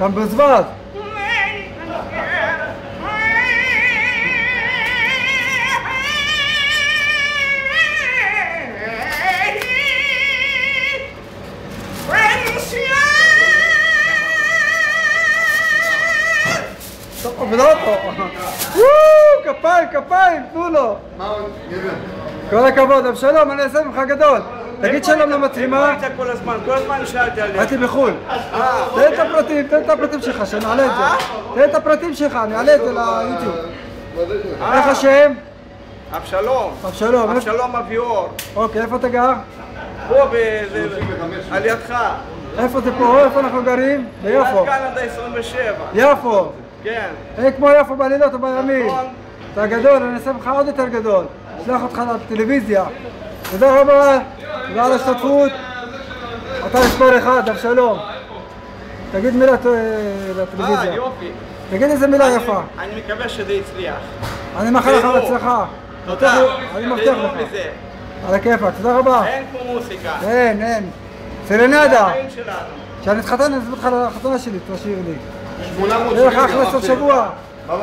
Tam bezwad. טוב, ולא פה. כפיים, כפיים, תנו לו. כל הכבוד, אבשלום, אני אעשה ממך גדול. תגיד שלום למצלמה. כל הזמן שאלתי עליה. הייתי בחו"ל. תן את הפרטים שלך, שנעלה את זה. תן את הפרטים שלך, נעלה את זה ליוטיוב. איך השם? אבשלום. אבשלום. אבשלום אביאור. אוקיי, איפה אתה גר? פה, על ידך. איפה זה פה? איפה אנחנו גרים? ביפו. קנדה 27. יפו. כן. אין כמו יפו בלילות או בימים. אתה גדול, אני אעשה ממך עוד יותר גדול. אשלח אותך לטלוויזיה. תודה רבה, תודה על ההשתתפות. אתה מספר אחד, אבשלום. תגיד מילה לטלוויזיה. יופי. תגיד איזה מילה יפה. אני מקווה שזה יצליח. אני מאחל לך בהצלחה. תודה. אני מבטיח לך. על הכיפאק, תודה רבה. אין כמו מוסיקה. אין. סרנדה. החיים שלנו. כשאני אתחתן, אני אזמין אותך לחתונה שלי, תשאיר לי. 800 יהיה לך אחלה סוף שבוע. ביי.